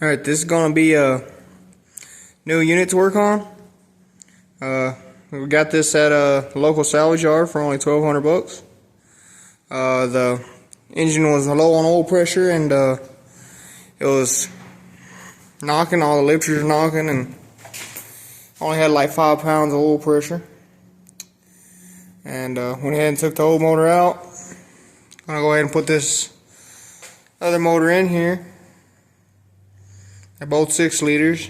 Alright, this is going to be a new unit to work on. We got this at a local salvage yard for only $1,200. The engine was low on oil pressure, and it was knocking, all the lifters were knocking, and only had like 5 pounds of oil pressure. And went ahead and took the old motor out. I'm going to go ahead and put this other motor in here. They're both 6 liters.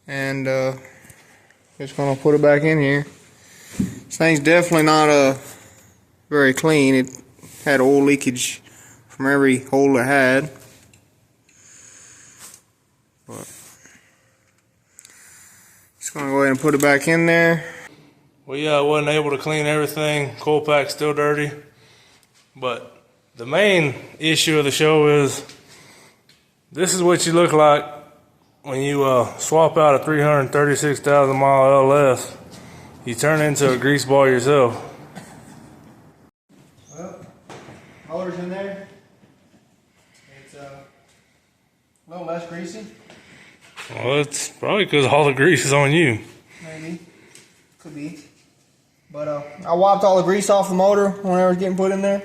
And just going to put it back in here. This thing's definitely not very clean. It had oil leakage from every hole it had. But just going to go ahead and put it back in there. We wasn't able to clean everything. Coil pack's still dirty. But the main issue of the show is this is what you look like when you swap out a 336,000 mile LS. You turn into a grease ball yourself. Well, motor's in there. It's a little less greasy. Well, it's probably because all the grease is on you. Maybe. Could be. But I wiped all the grease off the motor whenever it was getting put in there.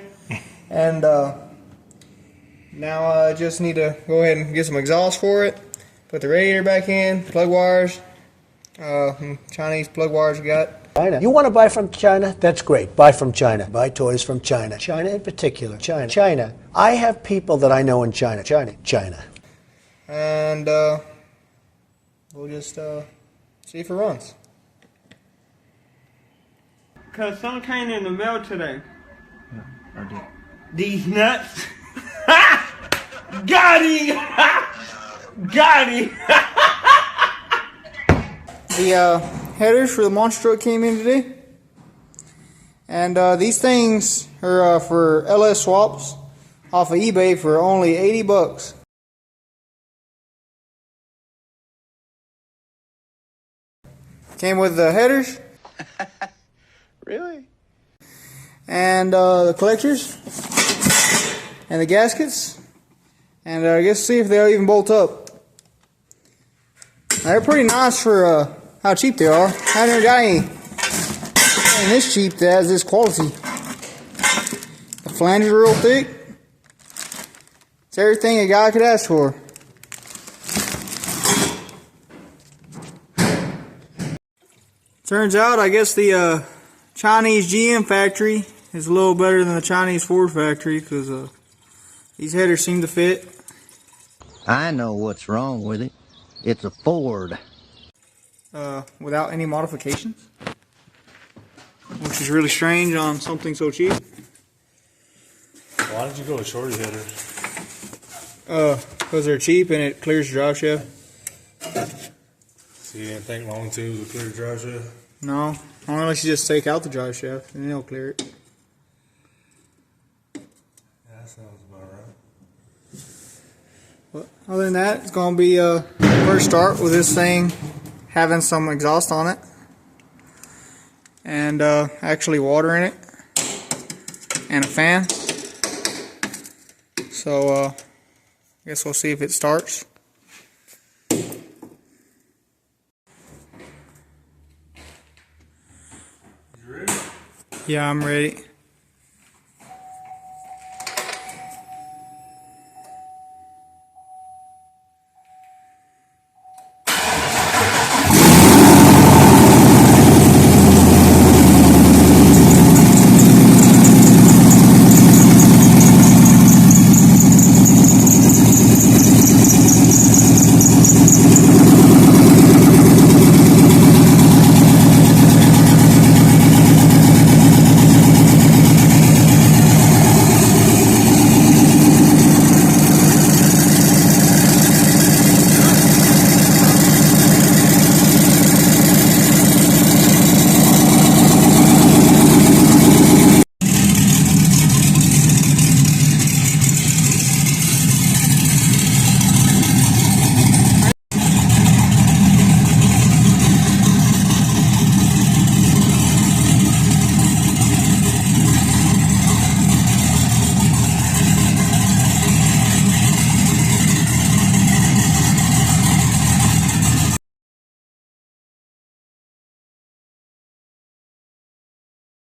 And now I just need to go ahead and get some exhaust for it. Put the radiator back in, plug wires, Chinese plug wires we got. China. You want to buy from China? That's great. Buy from China. Buy toys from China. China in particular. China. China. I have people that I know in China. China. And we'll just see if it runs. Cause some came in the mail today. Yeah, I did. These nuts. Got him! Got him! The headers for the monster truck came in today. And these things are for LS swaps off of eBay for only $80. Came with the headers. Really? And the collectors. And the gaskets. And I guess see if they'll even bolt up. They're pretty nice for how cheap they are. I never got any this cheap that has this quality. The flanges are real thick. It's everything a guy could ask for. Turns out, I guess the Chinese GM factory is a little better than the Chinese Ford factory, because these headers seem to fit. I know what's wrong with it. It's a Ford. Without any modifications. Which is really strange on something so cheap. Why did you go with shorty headers? Because they're cheap and it clears the drive shaft. So you didn't think long tubes would clear the drive shaft? No, only unless you just take out the drive shaft and then it'll clear it. Yeah, that sounds about right. But other than that, it's going to be first start with this thing having some exhaust on it. And actually water in it. And a fan. So I guess we'll see if it starts. You ready? Yeah, I'm ready.